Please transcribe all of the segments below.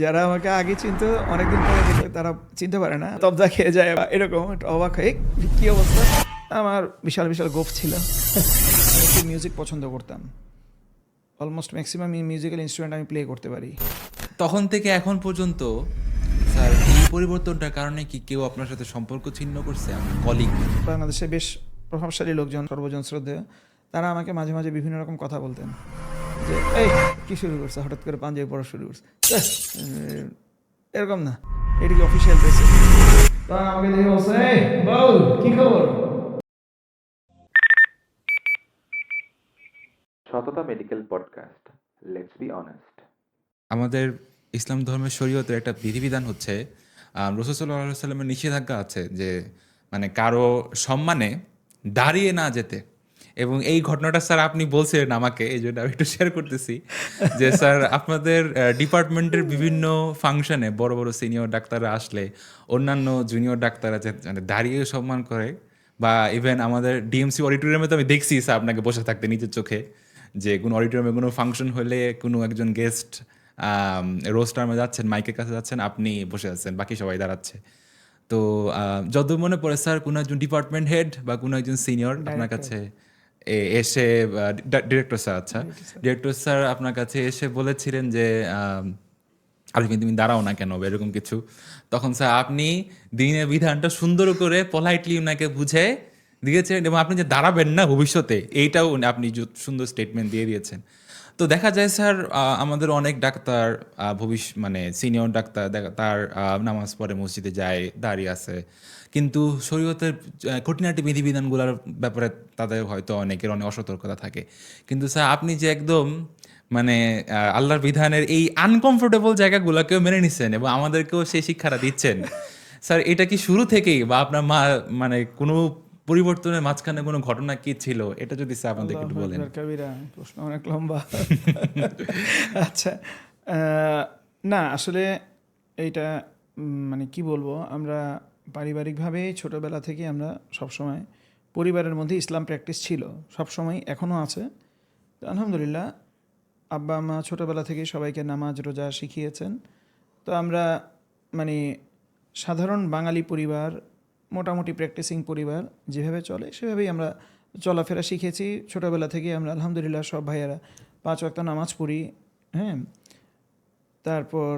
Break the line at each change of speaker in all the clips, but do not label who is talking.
যারা আমাকে আগে চিনতো অনেকদিন পরে দেখলে তারা চিনতে পারে না, তবদা খেয়ে যায় বা এরকম একটু অবাক হয়ে কি অবস্থা। আমার বিশাল বিশাল গোফ ছিল। আমি মিউজিক পছন্দ করতাম, অলমোস্ট ম্যাক্সিমাম মিউজিক্যাল ইনস্ট্রুমেন্ট আমি প্লে করতে পারি।
তখন থেকে এখন পর্যন্ত স্যার এই পরিবর্তনটার কারণে কি কেউ আপনার সাথে সম্পর্ক ছিন্ন করছে, আমার কলিগ?
বাংলাদেশে বেশ প্রভাবশালী লোকজন, সর্বজন শ্রদ্ধেয়, তারা আমাকে মাঝে মাঝে বিভিন্ন রকম কথা বলতেন যে এই কী শুরু করছে, হঠাৎ করে পাঞ্জাবি পড়া শুরু করছে, এরকম না, এটা কি অফিসিয়াল ড্রেস? আমাকে দেখে বলছে এই বল কি খবর।
সততা medical podcast, let's be honest.
আমাদের ইসলাম ধর্মের শরীয়তের একটা বিধিবিধান হচ্ছে, রাসূল সাল্লাল্লাহু আলাইহি ওয়াসাল্লামের নিষেধাজ্ঞা আছে যে মানে কারো সম্মানে দাঁড়িয়ে না যেতে। এবং এই ঘটনাটা স্যার আপনি বলছিলেন আমাকে, এই জন্য আমি একটু শেয়ার করতেছি যে স্যার আপনাদের ডিপার্টমেন্টের বিভিন্ন ফাংশনে বড় বড় সিনিয়র ডাক্তাররা আসলে অন্যান্য জুনিয়র ডাক্তাররা যে মানে দাঁড়িয়ে সম্মান করে, বা ইভেন আমাদের ডিএমসি অডিটোরিয়ামে তো আমি দেখছি স্যার আপনাকে বসে থাকতে নিজের চোখে, যে কোনো অডিটোরিয়ামে কোনো ফাংশন হলে কোনো একজন গেস্ট রোস্টারমে যাচ্ছেন, মাইকের কাছে যাচ্ছেন, আপনি বসে আছেন, বাকি সবাই দাঁড়াচ্ছে। তো যতদূর মনে পড়ে স্যার কোনো একজন ডিপার্টমেন্ট হেড বা কোনো একজন সিনিয়র আপনার কাছে এসে, ডিরেক্টর স্যার, আচ্ছা ডিরেক্টর স্যার আপনার কাছে এসে বলেছিলেন যে তুমি দাঁড়াও না কেন, এরকম কিছু। তখন স্যার আপনি দিনের বিধানটা সুন্দর করে পোলাইটলি ওনাকে বুঝে দিয়েছেন, এবং আপনি যে দাঁড়াবেন না ভবিষ্যতে এইটাও আপনি সুন্দর স্টেটমেন্ট দিয়ে দিয়েছেন। তো দেখা যায় স্যার আমাদের অনেক ডাক্তার মানে সিনিয়র ডাক্তার তার নামাজ পড়ে মসজিদে যায়, দাঁড়িয়ে আছে, কিন্তু শরীয়তের খুঁটিনাটি বিধিবিধানগুলোর ব্যাপারে তাদের হয়তো অনেকের অনেক অসতর্কতা থাকে। কিন্তু স্যার আপনি যে একদম মানে আল্লাহর বিধানের এই আনকমফোর্টেবল জায়গাগুলোকেও মেনে নিচ্ছেন এবং আমাদেরকেও সেই শিক্ষাটা দিচ্ছেন। স্যার এটা কি শুরু থেকেই, বা আপনার মানে কোনো পরিবর্তনের মাঝখানে কোনো ঘটনা কি ছিল, এটা যদি স্যার আমাদের একটু বলেন।
কবিরা প্রশ্ন অনেক লম্বা। আচ্ছা, না আসলে এইটা মানে কি বলবো, আমরা পারিবারিকভাবে ছোটোবেলা থেকে আমরা সবসময় পরিবারের মধ্যে ইসলাম প্র্যাকটিস ছিল, সবসময় এখনও আছে। তো আলহামদুলিল্লাহ আব্বা আম্মা ছোটোবেলা থেকে সবাইকে নামাজ রোজা শিখিয়েছেন। তো আমরা মানে সাধারণ বাঙালি পরিবার, মোটামুটি প্র্যাকটিসিং পরিবার যেভাবে চলে সেভাবেই আমরা চলাফেরা শিখেছি ছোটোবেলা থেকে। আমরা আলহামদুলিল্লাহ সব ভাইয়েরা 5 ওয়াক্ত নামাজ পড়ি। হ্যাঁ, তারপর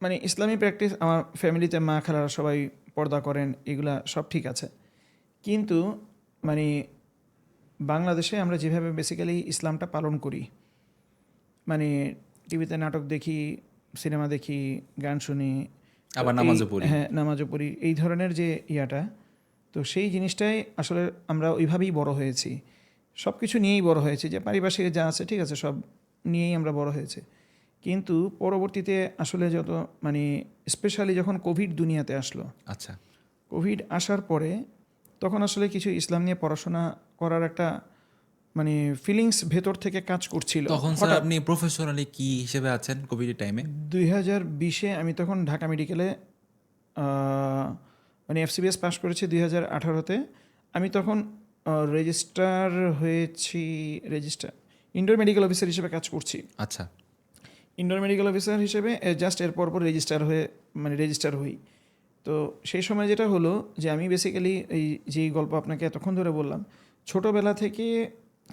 মানে ইসলামী প্র্যাকটিস আমার ফ্যামিলিতে মা খালারা সবাই পর্দা করেন, এগুলা সব ঠিক আছে। কিন্তু মানে বাংলাদেশে আমরা যেভাবে বেসিক্যালি ইসলামটা পালন করি, মানে টিভিতে নাটক দেখি, সিনেমা দেখি, গান শুনি,
আবার নামাজও পড়ি।
হ্যাঁ নামাজও পড়ি, এই ধরনের যে ইয়াটা, তো সেই জিনিসটাই আসলে আমরা ওইভাবেই বড় হয়েছি, সব কিছু নিয়েই বড় হয়েছি, যে পারিপার্শ্বিক যা আছে ঠিক আছে সব নিয়েই আমরা বড় হয়েছি। কিন্তু পরবর্তীতে আসলে যত মানে স্পেশালি যখন কোভিড দুনিয়াতে আসলো,
আচ্ছা,
কোভিড আসার পরে তখন আসলে কিছু ইসলাম নিয়ে পড়াশোনা করার একটা মানে ফিলিংস ভেতর থেকে কাজ করছিল।
তখন স্যার আপনি প্রফেশনালি কি হিসেবে আছেন কোভিড টাইমে?
2020-এ আমি তখন ঢাকা মেডিকেলে মানে এফসিবিএস পাস করেছি 2018-তে। আমি তখন রেজিস্ট্রার হয়েছি, ইনডোর মেডিকেল অফিসার হিসেবে কাজ করছি।
আচ্ছা,
ইনডোর মেডিকেল অফিসার হিসেবে জাস্ট এর পর রেজিস্টার হই। তো সেই সময় যেটা হলো যে আমি বেসিক্যালি এই যেই গল্প আপনাকে এতক্ষণ ধরে বললাম, ছোটোবেলা থেকে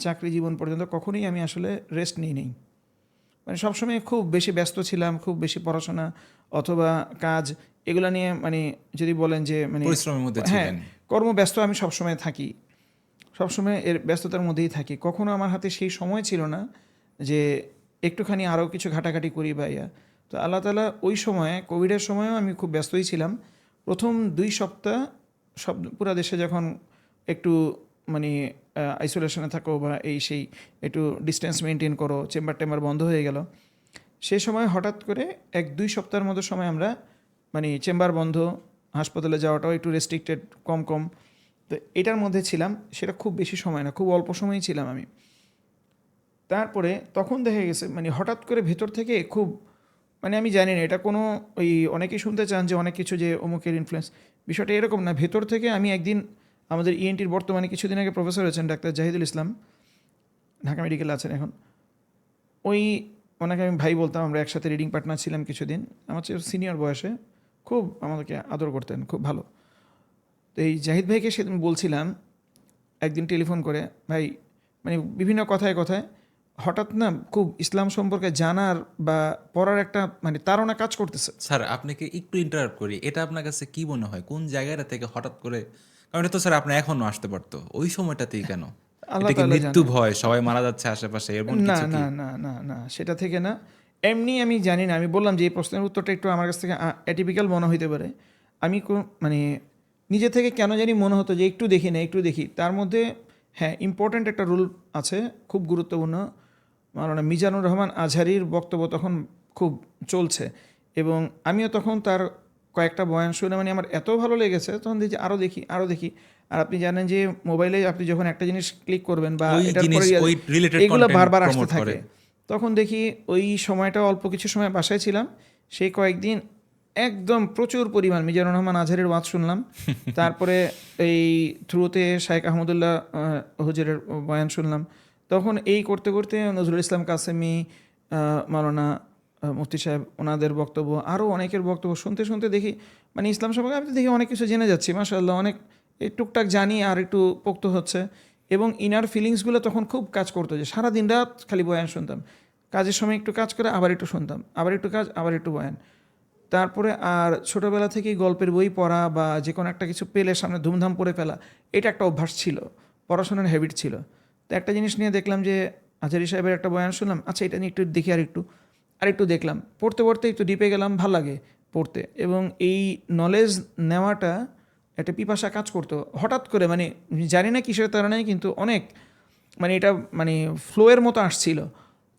চাকরি জীবন পর্যন্ত কখনোই আমি আসলে রেস্ট নেই। মানে সবসময় খুব বেশি ব্যস্ত ছিলাম, খুব বেশি পড়াশোনা অথবা কাজ এগুলো নিয়ে, মানে যদি বলেন যে মানে
পরিশ্রমের মধ্যে
হ্যাঁ
ছিলেন।
কর্মব্যস্ত আমি সবসময় থাকি, সবসময় এর ব্যস্ততার মধ্যেই থাকি। কখনো আমার হাতে সেই সময় ছিল না যে একটুখানি আরও কিছু ঘাটাঘাটি করি বা ইয়া। তো আল্লাহ তাআলা ওই সময়ে কোভিডের সময়ও আমি খুব ব্যস্তই ছিলাম। প্রথম 2 সপ্তাহ সব পুরা দেশে যখন একটু মানে আইসোলেশনে থাকো বা এই সেই একটু ডিস্টেন্স মেনটেন করো, চেম্বার বন্ধ হয়ে গেল, সেই সময় হঠাৎ করে 1-2 সপ্তাহের মতো সময় আমরা মানে চেম্বার বন্ধ, হাসপাতালে যাওয়াটাও একটু রেস্ট্রিক্টেড, কম। তো এটার মধ্যে ছিলাম, সেটা খুব বেশি সময় না, খুব অল্প সময়ই ছিলাম আমি। তারপরে তখন দেখা গেছে মানে হঠাৎ করে ভেতর থেকে খুব মানে আমি জানি না এটা কোনো ওই অনেকেই শুনতে চান যে অনেক কিছু যে অমুকের ইনফ্লুয়েন্স, বিষয়টা এরকম না। ভেতর থেকে আমি একদিন আমাদের ইএনটির বর্তমানে কিছুদিন আগে প্রফেসর হয়েছেন ডাক্তার জাহিদুল ইসলাম, ঢাকা মেডিকেলে আছেন এখন, ওই ওনাকে আমি ভাই বলতাম, আমরা একসাথে রিডিং পার্টনার ছিলাম কিছুদিন। আমার চেয়ে সিনিয়র বয়সে, খুব আমাদেরকে আদর করতেন, খুব ভালো। তো এই জাহিদ ভাইকে সেদিন বলছিলাম একদিন টেলিফোন করে, ভাই মানে বিভিন্ন কথায় কথায় হঠাৎ না খুব ইসলাম সম্পর্কে জানার বা পড়ার একটা মানে তাড়না কাজ করতেছে।
স্যার আপনাকে একটু ইন্টারাপ্ট করি, এটা আপনার কাছে কি মনে হয় কোন জায়গাটা থেকে হঠাৎ করে, কারণ এটা তো স্যার আপনার এখনো আসতে পারতো, ওই সময়টাতেই কেন?
আল্লাহ
এটা কি
তাআলা
মৃত্যু
জানেন।
ভয়, সবাই মারা যাচ্ছে আশেপাশে, এমন
না
কিছু কি?
না না না না সেটা থেকে না, এমনি আমি জানি না। আমি বললাম যে এই প্রশ্নের উত্তরটা একটু আমার কাছ থেকে অ্যাটিপিক্যাল মনে হইতে পারে। আমি মানে নিজে থেকে কেন জানি মনে হতো যে একটু দেখি না, একটু দেখি। তার মধ্যে হ্যাঁ ইম্পর্ট্যান্ট একটা রুল আছে, খুব গুরুত্বপূর্ণ। মাওলানা মিজানুর রহমান আজহারির বক্তব্য তখন খুব চলছে, এবং আমিও তখন তার কয়েকটা বয়ান শুনে মানে আমার এত ভালো লেগেছে, তখন দেখি আরও দেখি আরও দেখি। আর আপনি জানেন যে মোবাইলে আপনি যখন একটা জিনিস ক্লিক করবেন বা
ওই
এটার
জিনিস,
পরে
ওই রিলেটেড
এগুলো
কন্টেন্ট
বারবার আসতে
প্রমোট করে।
থাকে। তখন দেখি ওই সময়টা অল্প কিছু সময় বাসায় ছিলাম, সেই কয়েকদিন একদম প্রচুর পরিমাণ মিজানুর রহমান আজহারের ওয়াজ শুনলাম। তারপরে এই থ্রুতে শাইখ আহমদুল্লাহ হুজুরের বয়ান শুনলাম। তখন এই করতে করতে নজরুল ইসলাম কাসেমি, মাওলানা মুফতি সাহেব, ওনাদের বক্তব্য, আরও অনেকের বক্তব্য শুনতে শুনতে দেখি মানে ইসলাম সম্পর্কে আমি তো দেখি অনেক কিছু জেনে যাচ্ছি, মাশাআল্লাহ, অনেক এই টুকটাক জানি আর একটু পোক্ত হচ্ছে। এবং ইনার ফিলিংসগুলো তখন খুব কাজ করতো, যে সারা দিন রাত খালি বয়ান শুনতাম, কাজের সময় একটু কাজ করে আবার একটু শুনতাম, আবার একটু কাজ আবার একটু বয়ান। তারপরে আর ছোটোবেলা থেকেই গল্পের বই পড়া বা যে কোনো একটা কিছু পেলে সামনে ধুমধাম পড়ে ফেলা, এটা একটা অভ্যাস ছিল, পড়াশোনার হ্যাবিট ছিল। তো একটা জিনিস নিয়ে দেখলাম যে আজহারি সাহেবের একটা বয়ান শুনলাম, আচ্ছা এটা নিয়ে একটু দেখি, আরেকটু দেখলাম, পড়তে পড়তে একটু ডিপে গেলাম, ভাল লাগে পড়তে। এবং এই নলেজ নেওয়াটা একটা পিপাসা কাজ করতো হঠাৎ করে, মানে জানি না কিসের তারা নেই, কিন্তু অনেক মানে এটা মানে ফ্লোয়ের মতো আসছিল।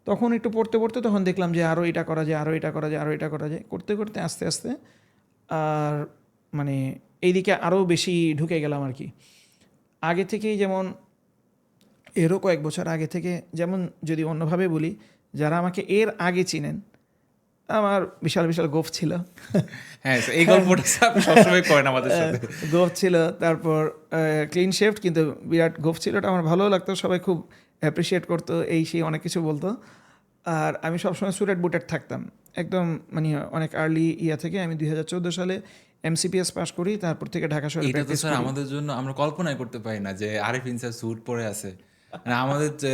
তখন একটু পড়তে পড়তে তখন দেখলাম যে আরও এটা করা যায়, আরও এটা করা যায়, আরও এটা করা যায়, করতে করতে আস্তে আস্তে আর মানে এইদিকে আরও বেশি ঢুকে গেলাম আর কি। আগে থেকেই যেমন, এরও কয়েক বছর আগে থেকে, যেমন যদি অন্যভাবে বলি, যারা আমাকে এর আগে চিনেন, আমার বিশাল বিশাল গোফ ছিল।
হ্যাঁ স্যার, এই গল্পটা স্যার আপনি সবসময় করেন আমাদের সাথে।
গোফ ছিল, তারপর ক্লিন শেভড, কিন্তু বিরাট গোফ ছিল, ওটা আমার ভালো লাগতো, সবাই খুব অ্যাপ্রিসিয়েট করতো, এই সেই অনেক কিছু বলতো। আর আমি সবসময় সুটেড বুটেড থাকতাম একদম, মানে অনেক আর্লি ইয়া থেকে। আমি 2014 সালে MCPS পাস করি, তারপর থেকে ঢাকা শহরে
এটা তো
প্র্যাকটিস
স্যার
করি।
আমাদের জন্য, আমরা কল্পনাই করতে পারি না যে আরিফিন স্যার স্যুট পরে আছে। মানে আমাদের যে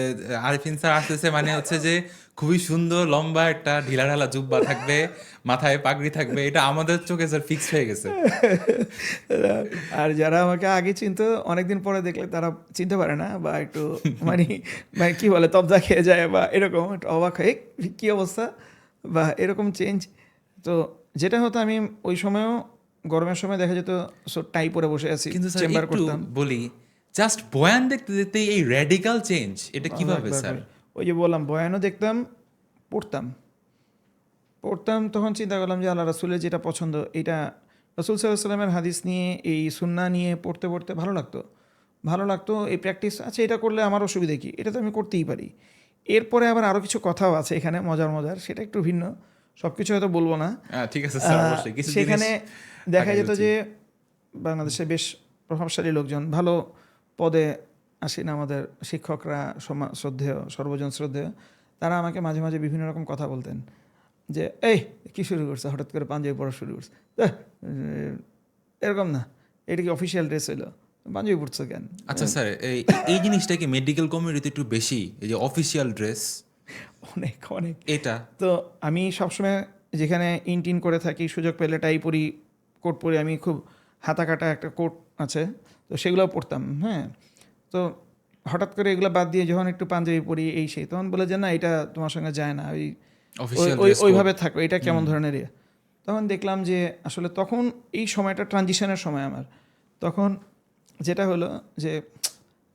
আরিফিন স্যার আসতেছে মানে হচ্ছে যে খুবই সুন্দর লম্বা একটা ঢিলা ঢালা জুব্বা থাকবে, মাথায় পাগড়ি থাকবে, এটা আমাদের চোখে স্যার ফিক্স হয়ে গেছে।
আর যারা আমাকে আগে চিনতো, অনেকদিন পরে দেখলে তারা চিনতে পারে না, বা একটু মানে মানে কী বলে, তবদা খেয়ে যায়, বা এরকম একটু অবাক হয়ে কী অবস্থা, বা এরকম চেঞ্জ। তো যেটা হতো, আমি ওই সময়ও গরমের সময় দেখা যেত টাই পরে বসে আছি,
কিন্তু স্যার
চেম্বার
একটু
করতাম।
বলি, জাস্ট বয়ান দেখতে দেখতে এই র্যাডিক্যাল চেঞ্জ, এটা
আল্লাহু
কিভাবে
আকবার
স্যার?
ভাই। ওই যে বললাম, বয়ানও দেখতাম, পড়তাম পড়তাম তখন চিন্তা করলাম যে আল্লাহ রাসূলের যেটা পছন্দ, এটা রাসূল সাল্লাল্লাহু আলাইহি ওয়াসাল্লামের হাদিস নিয়ে, এই সুন্নাহ নিয়ে পড়তে পড়তে ভালো লাগতো, ভালো লাগতো। এই প্র্যাকটিস, আচ্ছা এটা করলে আমার অসুবিধা কী, এটা তো আমি করতেই পারি। এরপরে আবার আরও কিছু কথাও আছে এখানে মজার মজার, সেটা একটু ভিন্ন, সব কিছু হয়তো বলবো না।
ঠিক আছে স্যার, অবশ্যই কিছু জিনিস
সেখানে দেখা
থাকাই
যেত
উচিত।
যে বাংলাদেশে বেশ প্রভাবশালী লোকজন, ভালো পদে আসেন আমাদের শিক্ষকরা, শ্রদ্ধেয়, সর্বজন শ্রদ্ধেয়, তারা আমাকে মাঝে মাঝে বিভিন্ন রকম কথা বলতেন যে এই কী শুরু করছে, হঠাৎ করে পাঞ্জাবি পড়া শুরু করছে, এরকম না, এটা কি অফিসিয়াল ড্রেস হইলো, পাঞ্জাবি পড়ছো কেন?
আচ্ছা স্যার, এই এই জিনিসটা কি মেডিকেল কমিউনিটি একটু বেশি, এই যে অফিসিয়াল ড্রেস
অনেক অনেক।
এটা?
তো আমি সবসময় যেখানে ইনটিন করে থাকি, সুযোগ পেলে টাই পরি, কোট পরি, আমি খুব হাতা কাটা একটা কোট আছে, তো সেগুলোও পরতাম। হ্যাঁ, তো হঠাৎ করে এগুলো বাদ দিয়ে যখন একটু পাঞ্জাবি পরি এই সেই, তখন বলে যে না, এটা তোমার সঙ্গে যায় না,
অফিসিয়াল ড্রেস কোড।
ওইভাবে থাকো, এটা কেমন ধরনের ইয়ে। তখন দেখলাম যে আসলে তখন এই সময়টা ট্রানজিশনের সময় আমার। তখন যেটা হলো যে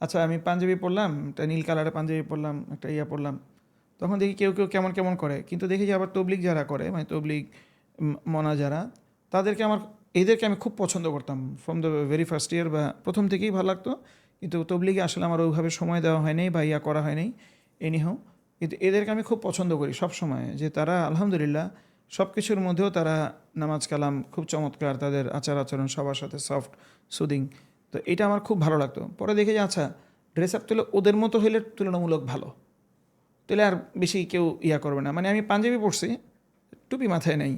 আচ্ছা আমি পাঞ্জাবি পরলাম, একটা নীল কালারের পাঞ্জাবি পরলাম, একটা ইয়া পরলাম, তখন দেখি কেউ কেউ কেমন কেমন করে, কিন্তু দেখি যে আবার তবলিগ যারা করে, মানে তবলিগ মনা যারা, তাদেরকে এদেরকে আমি খুব পছন্দ করতাম from the very first year, বা প্রথম থেকেই ভালো লাগতো। কিন্তু তবলিগে আসলে আমার ওইভাবে সময় দেওয়া হয়নি বা ইয়া করা হয়নি, এনিহাও। কিন্তু এদেরকে আমি খুব পছন্দ করি সব সময়, যে তারা আলহামদুলিল্লাহ সব কিছুর মধ্যেও তারা নামাজ কালাম খুব চমৎকার, তাদের আচার আচরণ সবার সাথে সফট, সুদিং। তো এটা আমার খুব ভালো লাগতো। পরে দেখি যে আচ্ছা ড্রেস আপ তুলে ওদের মতো হইলে তুলনামূলক ভালো, তো তাহলে আর বেশি কেউ ইয়া করবে না। মানে আমি পাঞ্জাবি পরছি, টুপি মাথায় নেই,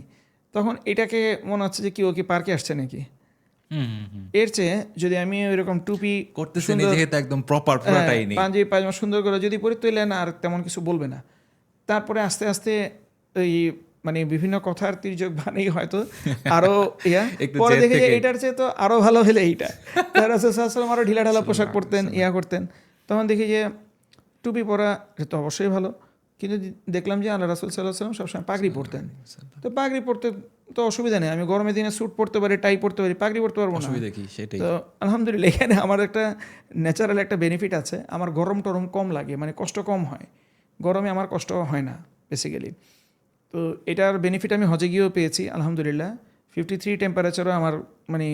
তখন এটাকে মনে হচ্ছে যে কেউ কি পার্কে আসছে নাকি। এর চেয়ে যদি আমি ওইরকম টুপি
করতেছেন যেহেতু একদম প্রপার পুরাটাই নেই।
পাঞ্জাবি পায়জামা সুন্দর করে যদি পরি, তাহলে না আর তেমন কিছু বলবে না। তারপরে আস্তে আস্তে ওই মানে বিভিন্ন কথার তির্যক বানেই হয়তো আরো
একটু
পরে
জেদ
দেখে যে
থেকে।
এইটার চেয়ে তো আরো ভালো হলে এইটা। রাসূলুল্লাহ আরো ঢিলা ঢালা পোশাক পরতেন, করতেন, তখন দেখি যে টুপি পরা এটা তো অবশ্যই ভালো, কিন্তু দেখলাম যে আল্লাহ রাসূল সাল্লাল্লাহু আলাইহি ওয়াসাল্লাম সবসময় পাগড়ি পরতেন। তো পাগড়ি পরতে তো অসুবিধা নেই, আমি গরমের দিনে স্যুট পরতে পারি, টাই পরতে পারি, পাগড়ি পরতে পারবো না।
অসুবিধা কি সেটাই।
তো আলহামদুলিল্লাহ এখানে আমার একটা ন্যাচারাল একটা বেনিফিট আছে, আমার গরম টরম কম লাগে, মানে কষ্ট কম হয়, গরমে আমার কষ্ট হয় না বেসিক্যালি। তো এটার বেনিফিট আমি হজে গিয়েও পেয়েছি আলহামদুলিল্লাহ। 53 টেম্পারেচারও আমার মানে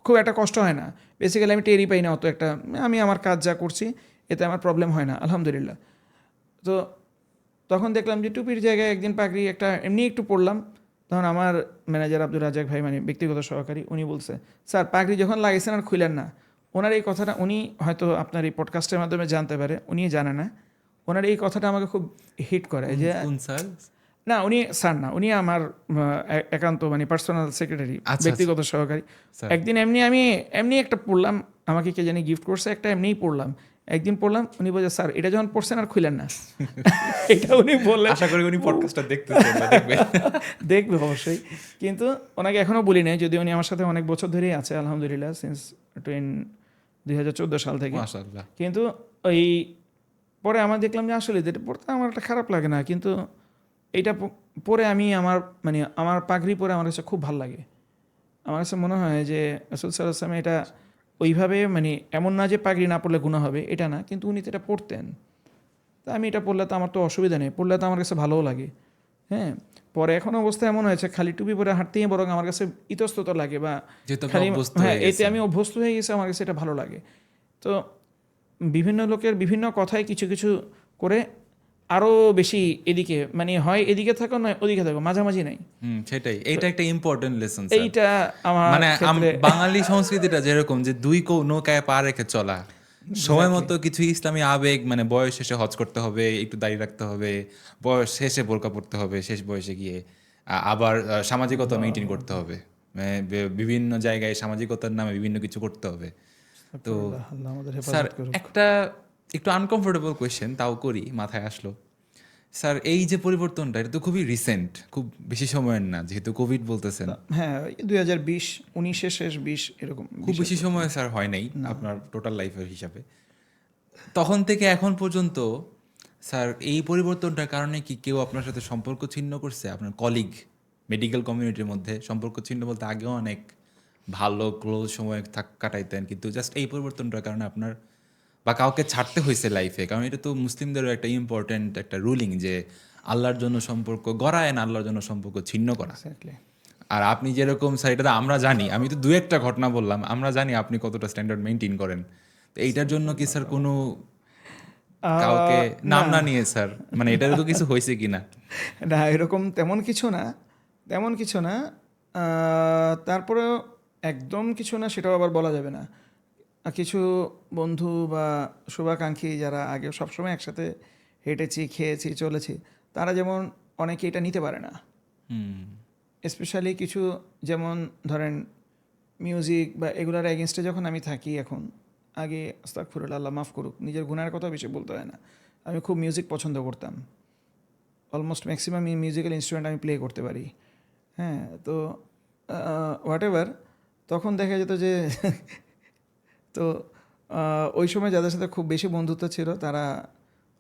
খুব একটা কষ্ট হয় না, বেসিক্যালি আমি টেরই পাই না অত একটা, আমি আমার কাজ যা করছি এতে আমার প্রবলেম হয় না আলহামদুলিল্লাহ। তো তখন দেখলাম যে টুপির জায়গায় একদিন পাগড়ি একটা এমনি একটু পরলাম, তখন আমার ম্যানেজার আব্দুর রাজ্জাক ভাই, মানে ব্যক্তিগত সহকারী, উনি বলছে, স্যার পাগড়ি যখন লাগিয়েছেন আর খুলেন না। ওনার এই কথাটা উনি হয়তো আপনার এই পডকাস্টের মাধ্যমে জানতে পারে, উনি জানে না, ওনার এই কথাটা আমাকে খুব হিট করে যে
কোন স্যার?
না উনি স্যার না, উনি আমার একান্ত মানে পার্সোনাল সেক্রেটারি,
আচ্ছা,
ব্যক্তিগত সহকারী।
স্যার।
একদিন আমি এমনি একটা পড়লাম, আমাকে কে জানি গিফট করছে একটা, এমনিই পড়লাম, একদিন পড়লাম, উনি বলছে স্যার এটা যখন পড়ছেন আর খুলেন না। এটা উনি বললেন,
আশা করি উনি পডকাস্টটা দেখতেছেন বা দেখবেন।
দেখবে অবশ্যই, কিন্তু ওনাকে এখনও বলি নাই, যদি উনি আমার সাথে অনেক বছর ধরেই আছে আলহামদুলিল্লাহ, সিন্স 2014 সাল থেকে।
মাশাআল্লাহ।
কিন্তু ওই পরে আমার দেখলাম যে আসলে যেটা পড়তে আমার একটা খারাপ লাগে না, কিন্তু এইটা পরে আমি আমার মানে আমার পাগড়ি পরে আমার কাছে খুব ভালো লাগে। আমার কাছে মনে হয় যে রাসূল সাল্লাল্লাহু আলাইহি ওয়াসাল্লাম এটা ওইভাবে মানে এমন না যে পাগড়ি না পরলে গুনাহ হবে, এটা না, কিন্তু উনি তো এটা পড়তেন। তা আমি এটা পড়লে তো আমার তো অসুবিধা নেই, পড়লে তো আমার কাছে ভালোও লাগে। হ্যাঁ, পরে এখন অবস্থা এমন হয়েছে খালি টুপি পরে হাঁটতেই বরং আমার কাছে ইতস্তত লাগে, বা
যেহেতু আপনি
খালি
অভ্যস্ত
হ্যাঁ
হয়ে
এতে
গেছেন।
আমি অভ্যস্ত হয়ে গেছি, আমার কাছে এটা ভালো লাগে। তো বিভিন্ন লোকের বিভিন্ন কথায় কিছু কিছু করে আরও বেশি এদিকে, মানে হয় এদিকে থাকো নয় ওদিকে থাকো, মাঝামাঝি নাই।
সেটাই, এইটা একটা ইম্পর্টেন্ট লেসন স্যার।
এইটা আমার
মানে
ক্ষেত্রে
বাঙালি সংস্কৃতিটা যেরকম যে দুই নৌকায় পা রেখে চলা, সময় মতো কিছু ইসলামী আবেগ, মানে বয়স শেষে হজ করতে হবে, একটু দাঁড়িয়ে রাখতে হবে, বয়স শেষে বোরকা পড়তে হবে, শেষ বয়সে গিয়ে আবার সামাজিকতা মেনটেন করতে হবে, মানে বিভিন্ন জায়গায় সামাজিকতার নামে বিভিন্ন কিছু করতে হবে। তো
আল্লাহ আমাদের
স্যার
হেফাজত করুক।
একটা একটু আনকমফোর্টেবল কোয়েশ্চেন তাও করি, মাথায় আসলো। স্যার এই যে পরিবর্তনটা, এটা তো খুবই রিসেন্ট, খুব বেশি সময়ের না, যেহেতু কোভিড বলতেছেন।
হ্যাঁ 2020, 19-এর শেষ 20 এরকম
খুব বেশি সময় স্যার হয় নাই আপনার টোটাল লাইফের হিসাবে। তখন থেকে এখন পর্যন্ত স্যার এই পরিবর্তনটার কারণে কি কেউ আপনার সাথে সম্পর্ক ছিন্ন করছে? আপনার কলিগ মেডিকেল কমিউনিটির মধ্যে সম্পর্ক ছিন্ন বলতে আগেও অনেক ভালো ক্লোজ সময় কাটাইতেন, কিন্তু জাস্ট এই পরিবর্তনটার কারণে আপনার বা কাউকে ছাড়তে হয়েছে লাইফে? কারণ এটা তো মুসলিমদেরও একটা ইম্পর্ট্যান্ট একটা রুলিং যে আল্লাহর জন্য সম্পর্ক গড়ায় না আল্লাহর জন্য সম্পর্ক ছিন্ন করা।
এক্স্যাক্টলি।
আর আপনি যেরকম স্যার, এটা তো আমরা জানি, আমি তো দু একটা ঘটনা বললাম, আমরা জানি আপনি কতটা স্ট্যান্ডার্ড মেনটেন করেন। তো এইটার জন্য কি স্যার কোনো কাউকে নাম না নিয়ে স্যার, মানে এটারও তো কিছু হয়েছে কি না?
না এরকম তেমন কিছু না, তেমন কিছু না। তারপরেও একদম কিছু না সেটাও আবার বলা যাবে না। কিছু বন্ধু বা শুভাকাঙ্ক্ষী যারা আগে সবসময় একসাথে হেঁটেছি, খেয়েছি, চলেছি, তারা যেমন অনেকে এটা নিতে পারে না। স্পেশালি কিছু যেমন ধরেন মিউজিক বা এগুলার এগেনস্টে যখন আমি থাকি এখন, আগে আস্তাগফিরুল্লাহ, আল্লাহ মাফ করুক, নিজের গুনার কথা বেশি বলতে হয় না, আমি খুব মিউজিক পছন্দ করতাম, অলমোস্ট ম্যাক্সিমাম মিউজিক্যাল ইনস্ট্রুমেন্ট আমি প্লে করতে পারি। হ্যাঁ, তো হোয়াট এভার, তখন দেখা যেত যে তো ওই সময় যাদের সাথে খুব বেশি বন্ধুত্ব ছিল তারা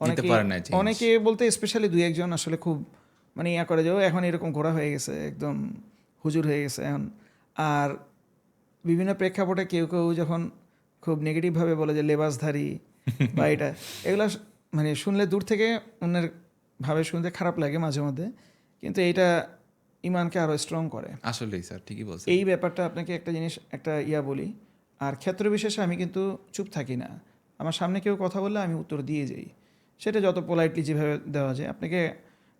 নিতে পারে না change।
অনেকে বলতে স্পেশালি 2-1 জন আসলে খুব মানে ইয়া করে যে ও এখন এরকম ঘোরা হয়ে গেছে, একদম হুজুর হয়ে গেছে এখন। আর বিভিন্ন প্রেক্ষাপটে কেউ কেউ যখন খুব নেগেটিভভাবে বলে যে লেবাসধারী বা এটা, এগুলো মানে শুনলে দূর থেকে অন্যের ভাবে শুনতে খারাপ লাগে মাঝে মধ্যে, কিন্তু এইটা ইমানকে আরও স্ট্রং করে।
আসলেই স্যার ঠিকই বলছেন।
এই ব্যাপারটা আপনাকে একটা জিনিস একটা ইয়া বলি, আর ক্ষেত্র বিশেষে আমি কিন্তু চুপ থাকি না, আমার সামনে কেউ কথা বললে আমি উত্তর দিয়ে যাই, সেটা যত পোলাইটলি যেভাবে দেওয়া যায়। আপনাকে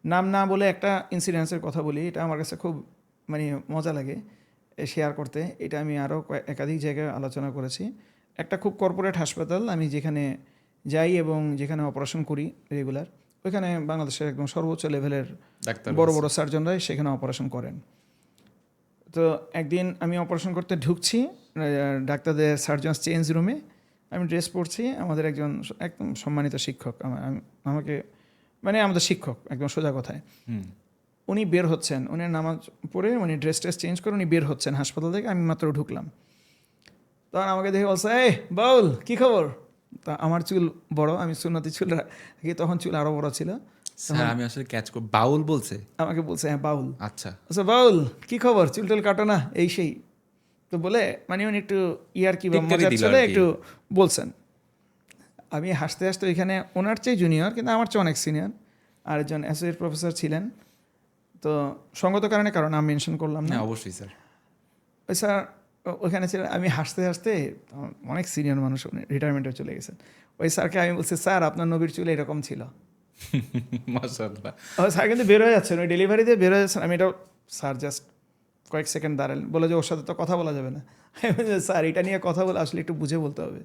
নাম না বলে একটা ইনসিডেন্সের কথা বলি, এটা আমার কাছে খুব মানে মজা লাগে শেয়ার করতে, এটা আমি আরও একাধিক জায়গায় আলোচনা করেছি। একটা খুব কর্পোরেট হাসপাতাল আমি যেখানে যাই এবং যেখানে অপারেশন করি রেগুলার, ওইখানে বাংলাদেশের একদম সর্বোচ্চ লেভেলের
ডাক্তার
বড় বড় সার্জনরাই সেখানে অপারেশন করেন। তো একদিন আমি অপারেশন করতে ঢুকছি ডাক্তারদের সার্জনস চেঞ্জ রুমে, আমি ড্রেস পরছি, আমাদের একজন একদম সম্মানিত শিক্ষক আমাকে মানে আমাদের শিক্ষক একদম সোজা কথায়,
হুম।
উনি বের হচ্ছেন, উনি নামাজ পড়ে উনি ড্রেস চেঞ্জ করে উনি বের হচ্ছেন হাসপাতাল থেকে, আমি মাত্র ঢুকলাম। তখন আমাকে দেখে বলছে, এই বাউল কী খবর? তা আমার চুল বড়, আমি সুন্নতি চুল রাখি, তখন চুল আরও বড় ছিল।
স্যার আমি আসলে ক্যাচ করি, বাউল বলছে?
আমাকে বলছে হ্যাঁ বাউল।
আচ্ছা।
আচ্ছা বাউল কী খবর, চুল টুল কাটো না এই সেই, তো বলে মানে উনি একটু ইয়ার কি বা
টিটকারি
মজার
দিল
ছেলে
আর কি।
একটু বলছেন। আমি হাসতে হাসতে ওইখানে ওনার চেয়ে জুনিয়র কিন্তু আমার চেয়ে অনেক সিনিয়র আরেকজন অ্যাসোসিয়েট প্রফেসর ছিলেন, তো সঙ্গত কারণ আমি মেনশন করলাম না।
হ্যাঁ অবশ্যই স্যার।
ওই স্যার ওইখানে ছিলেন, আমি হাসতে হাসতে, অনেক সিনিয়র মানুষ উনি রিটায়ারমেন্টে চলে গেছেন, ওই স্যারকে আমি বলছি, স্যার আপনার নবীর চুল এরকম ছিল।
মাশাআল্লাহ।
ও স্যার কিন্তু বের হয়ে যাচ্ছেন, ওই ডেলিভারি দিয়ে বের হয়ে যাচ্ছেন, আমি এটাও স্যার জাস্ট কয়েক সেকেন্ড দাঁড়ালেন, বলে যে ওর সাথে তো কথা বলা যাবে না। আমি বলছি, স্যার এটা নিয়ে কথা বলে আসলে একটু বুঝে বলতে হবে।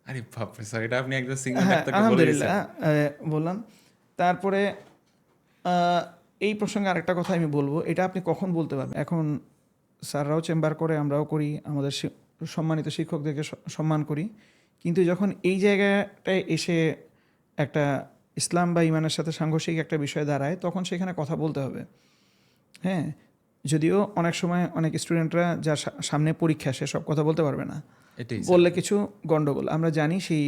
আরে বাপরে স্যার, এটা আপনি একজন সিনিয়র
হ্যাঁ
ডাক্তারকে বলে
আলহামদুলিল্লাহ
দিয়েছেন।
বললাম। তারপরে এই প্রসঙ্গে আরেকটা কথা আমি বলবো, এটা আপনি কখন বলতে পারবেন, এখন স্যাররাও চেম্বার করে, আমরাও করি, আমাদের সম্মানিত শিক্ষকদেরকে সম্মান করি, কিন্তু যখন এই জায়গাটায় এসে একটা ইসলাম বা ইমানের সাথে সাংঘর্ষিক একটা বিষয় দাঁড়ায়, তখন সেখানে কথা বলতে হবে। হ্যাঁ, যদিও অনেক সময় অনেক স্টুডেন্টরা যার সামনে পরীক্ষা সে সব কথা বলতে পারবে না,
এটাই
বললে কিছু গণ্ডগোল আমরা জানি সেই,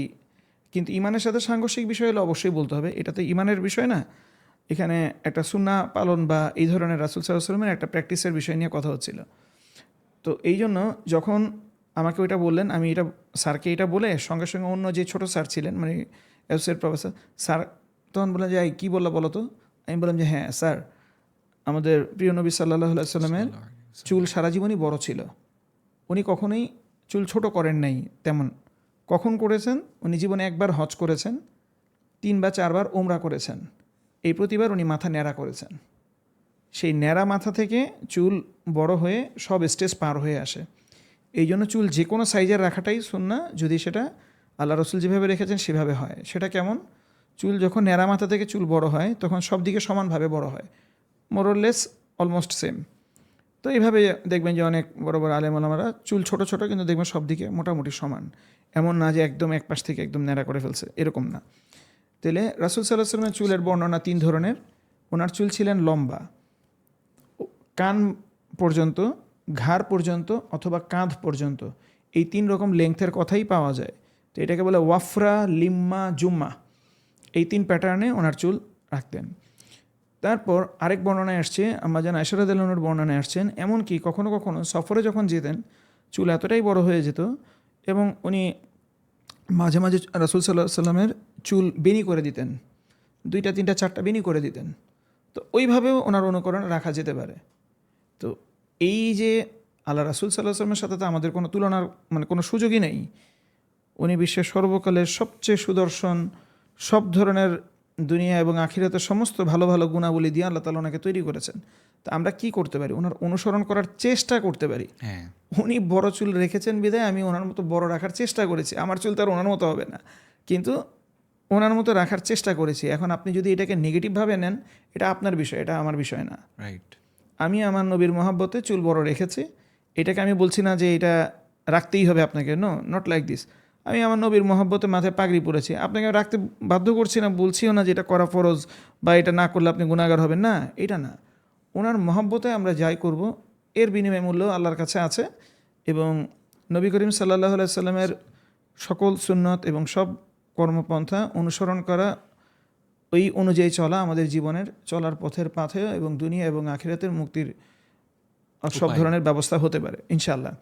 কিন্তু ইমানের সাথে সাংঘর্ষিক বিষয় হলে অবশ্যই বলতে হবে, এটা তো ইমানের বিষয় না, এখানে একটা সুন্নাহ পালন বা এই ধরনের রাসূল সাল্লাল্লাহু আলাইহি ওয়াসাল্লামের একটা প্র্যাকটিসের বিষয় নিয়ে কথা হচ্ছিল। তো এই জন্য যখন আমাকে ওইটা বললেন, আমি এটা স্যারকে এটা বলে সঙ্গে সঙ্গে অন্য যে ছোট স্যার ছিলেন মানে অ্যাসোসিয়েট প্রফেসর স্যার, তখন বললেন যে কী বললো বলো তো। আমি বললাম যে হ্যাঁ স্যার, আমাদের প্রিয় নবী সাল্লাল্লাহু আলাইহি সাল্লামের চুল সারা জীবনই বড় ছিল, উনি কখনোই চুল ছোট করেন নাই তেমন। কখন করেছেন? উনি জীবনে একবার হজ করেছেন, 3 বা 4 বার ওমরা করেছেন, এই প্রতিবার উনি মাথা ন্যাড়া করেছেন। সেই ন্যাড়া মাথা থেকে চুল বড় হয়ে সব স্টেজ পার হয়ে আসে। এই জন্য চুল যে কোনো সাইজের রাখাটাই সুন্নাহ, যদি সেটা আল্লাহ রসুল যেভাবে রেখেছেন সেভাবে হয়। সেটা কেমন? চুল যখন ন্যাড়া মাথা থেকে চুল বড় হয় তখন সব দিকে সমানভাবে বড় হয়, মোরলেস অলমোস্ট সেম। তো এইভাবে দেখবেন যে অনেক বড় বড় আলেম ওলামারা চুল ছোট ছোট কিন্তু দেখবেন সব দিকে মোটামুটি সমান, এমন না যে একদম এক পাশ থেকে একদম ন্যাড়া করে ফেলছে, এরকম না। তাহলে রাসূল সাল্লাল্লাহু আলাইহি ওয়াসাল্লামের চুলের বর্ণনা 3 ধরনের। ওনার চুল ছিলেন লম্বা, কান পর্যন্ত, ঘাড় পর্যন্ত অথবা কাঁধ পর্যন্ত, এই 3 রকম লেংথের কথাই পাওয়া যায়। তো এটাকে বলে ওয়াফরা, লিম্মা, জুম্মা, এই 3 প্যাটার্নে ওনার চুল রাখতেন। তারপর আরেক বর্ণনায় আসছে, আম্মাজান আয়েশা রাদিয়াল্লাহু আনহার বর্ণনায় আসছেন, এমনকি কখনো কখনো সফরে যখন যেতেন চুল এতটাই বড় হয়ে যেত এবং উনি মাঝে মাঝে রাসূল সাল্লাল্লাহু আলাইহি সাল্লামের চুল বেনি করে দিতেন, 2টা 3টা 4টা বেনি করে দিতেন। তো ওইভাবেও ওনার অনুকরণ রাখা যেতে পারে। তো এই যে আল্লাহ রাসূল সাল্লাল্লাহু আলাইহি সাল্লামের সাথে তো আমাদের কোনো তুলনার মানে কোনো সুযোগই নেই। উনি বিশ্বের সর্বকালের সবচেয়ে সুদর্শন, সব ধরনের দুনিয়া এবং আখিরাতের সমস্ত ভালো ভালো গুণাবলী দিয়ে আল্লাহ তাআলা ওনাকে তৈরি করেছেন। তো আমরা কি করতে পারি? ওনার অনুসরণ করার চেষ্টা করতে পারি।
হ্যাঁ
উনি বড় চুল রেখেছেন বিধায় আমি ওনার মতো বড় রাখার চেষ্টা করেছি। আমার চুল তো আর ওনার মতো হবে না, কিন্তু ওনার মতো রাখার চেষ্টা করেছি। এখন আপনি যদি এটাকে নেগেটিভভাবে নেন, এটা আপনার বিষয়, এটা আমার বিষয় না।
রাইট।
আমি আমার নবীর মহাব্বতে চুল বড় রেখেছি, এটাকে আমি বলছি না যে এটা রাখতেই হবে আপনাকে, নো, নট লাইক দিস। আমি আমার নবীর মহাব্বতে মাথায় পাগড়ি পরেছি, আপনাকে রাখতে বাধ্য করছি না, বলছিও না যে এটা করা ফরজ বা এটা না করলে আপনি গুনাহগার হবেন, না, এটা না। ওনার মহাব্বতে আমরা যাই করব এর বিনিময় মূল্য আল্লাহর কাছে আছে, এবং নবী করিম সাল্লাল্লাহু আলাইহি সাল্লামের সকল সুন্নত এবং সব কর্মপন্থা অনুসরণ করা, ওই অনুযায়ী চলা আমাদের জীবনের চলার পথের পাথেয় এবং দুনিয়া এবং আখিরাতের মুক্তির সব
উপায়।
ধরনের ব্যবস্থা হতে পারে ইনশাআল্লাহ।